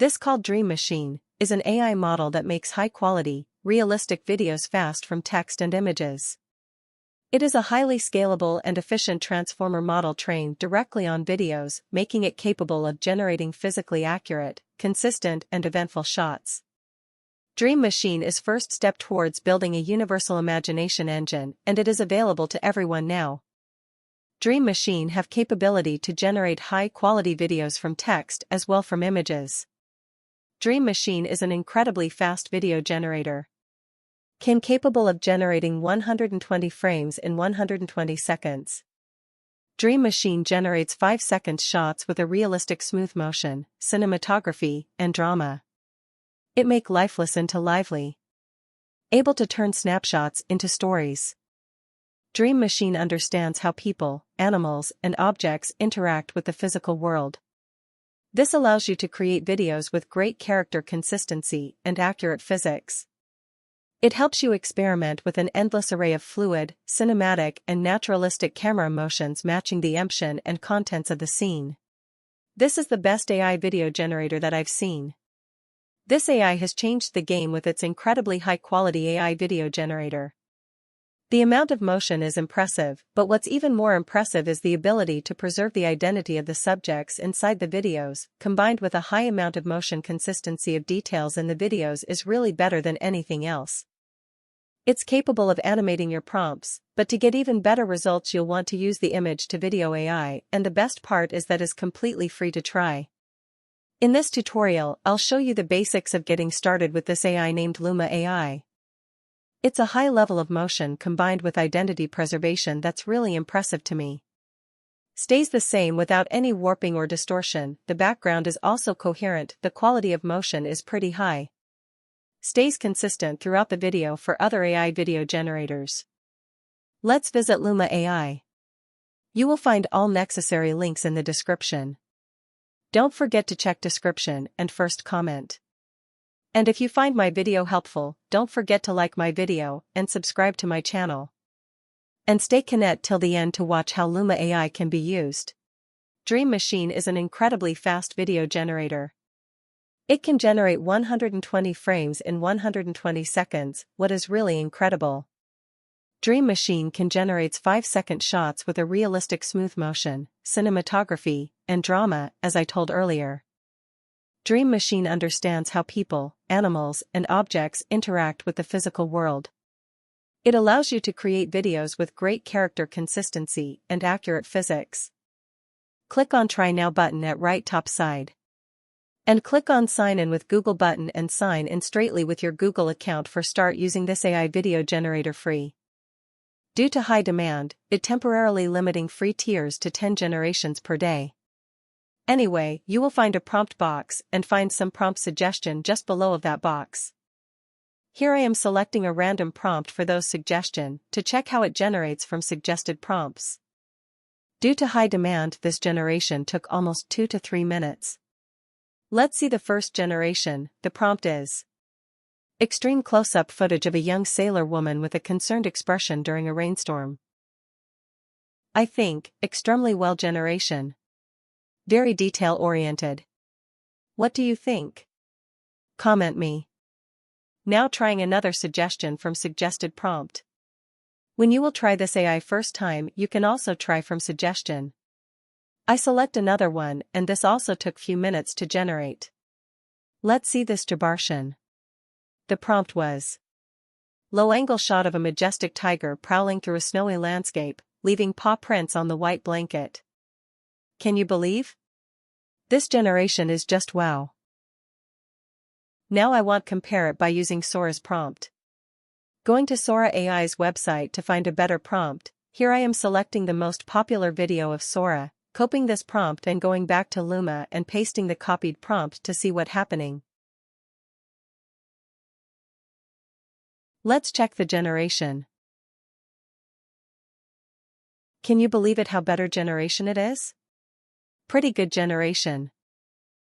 This called Dream Machine is an AI model that makes high-quality, realistic videos fast from text and images. It is a highly scalable and efficient transformer model trained directly on videos, making it capable of generating physically accurate, consistent and eventful shots. Dream Machine is first step towards building a universal imagination engine, and it is available to everyone now. Dream Machine have capability to generate high-quality videos from text as well from images. Dream Machine is an incredibly fast video generator. Capable of generating 120 frames in 120 seconds. Dream Machine generates 5-second shots with a realistic smooth motion, cinematography, and drama. It make lifeless into lively. Able to turn snapshots into stories. Dream Machine understands how people, animals, and objects interact with the physical world. This allows you to create videos with great character consistency and accurate physics. It helps you experiment with an endless array of fluid, cinematic, and naturalistic camera motions matching the emption and contents of the scene. This is the best AI video generator that I've seen. This AI has changed the game with its incredibly high-quality AI video generator. The amount of motion is impressive, but what's even more impressive is the ability to preserve the identity of the subjects inside the videos, combined with a high amount of motion. Consistency of details in the videos is really better than anything else. It's capable of animating your prompts, but to get even better results you'll want to use the image-to-video AI, and the best part is that it's completely free to try. In this tutorial, I'll show you the basics of getting started with this AI named Luma AI. It's a high level of motion combined with identity preservation that's really impressive to me. Stays the same without any warping or distortion, the background is also coherent, the quality of motion is pretty high. Stays consistent throughout the video for other AI video generators. Let's visit Luma AI. You will find all necessary links in the description. Don't forget to check description and first comment. And if you find my video helpful, don't forget to like my video and subscribe to my channel. And stay connected till the end to watch how Luma AI can be used. Dream Machine is an incredibly fast video generator. It can generate 120 frames in 120 seconds, what is really incredible. Dream Machine can generate 5-second shots with a realistic smooth motion, cinematography, and drama, as I told earlier. Dream Machine understands how people, animals, and objects interact with the physical world. It allows you to create videos with great character consistency and accurate physics. Click on Try Now button at right top side. And click on Sign In with Google button and sign in straightly with your Google account for start using this AI video generator free. Due to high demand, it temporarily limiting free tiers to 10 generations per day. Anyway, you will find a prompt box and find some prompt suggestion just below of that box. Here I am selecting a random prompt for those suggestion to check how it generates from suggested prompts. Due to high demand, this generation took almost 2 to 3 minutes. Let's see the first generation. The prompt is extreme close-up footage of a young sailor woman with a concerned expression during a rainstorm. I think, extremely well generation. Very detail-oriented. What do you think? Comment me. Now trying another suggestion from suggested prompt. When you will try this AI first time, you can also try from suggestion. I select another one, and this also took few minutes to generate. Let's see this Distortion. The prompt was low-angle shot of a majestic tiger prowling through a snowy landscape, leaving paw prints on the white blanket. Can you believe? This generation is just wow. Now I want to compare it by using Sora's prompt. Going to Sora AI's website to find a better prompt, here I am selecting the most popular video of Sora, copying this prompt and going back to Luma and pasting the copied prompt to see what's happening. Let's check the generation. Can you believe it how better generation it is? Pretty good generation.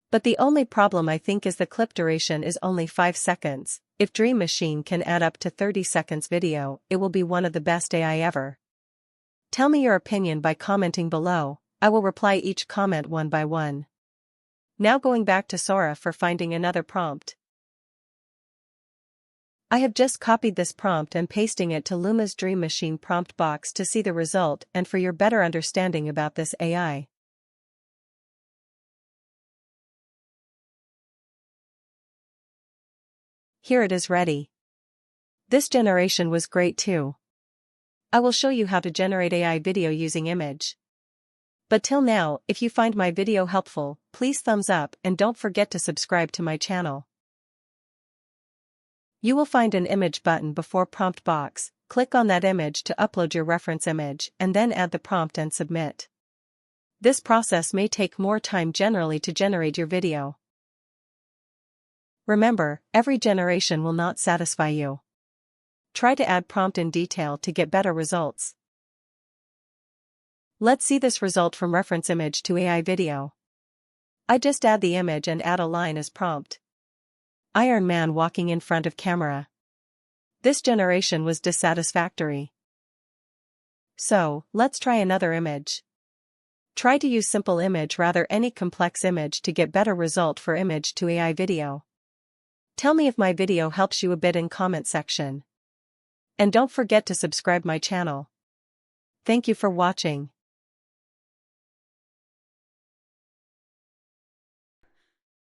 But the only problem I think is the clip duration is only 5 seconds. If Dream Machine can add up to 30 seconds video, it will be one of the best AI ever. Tell me your opinion by commenting below. I will reply each comment one by one. Now going back to Sora for finding another prompt. I have just copied this prompt and pasting it to Luma's Dream Machine prompt box to see the result and for your better understanding about this AI. Here it is ready. This generation was great too. I will show you how to generate AI video using image. But till now, if you find my video helpful, please thumbs up and don't forget to subscribe to my channel. You will find an image button before prompt box, click on that image to upload your reference image and then add the prompt and submit. This process may take more time generally to generate your video. Remember, every generation will not satisfy you. Try to add prompt in detail to get better results. Let's see this result from reference image to AI video. I just add the image and add a line as prompt. Iron Man walking in front of camera. This generation was dissatisfactory. So, let's try another image. Try to use simple image rather any complex image to get better result for image to AI video. Tell me if my video helps you a bit in comment section. And don't forget to subscribe my channel. Thank you for watching.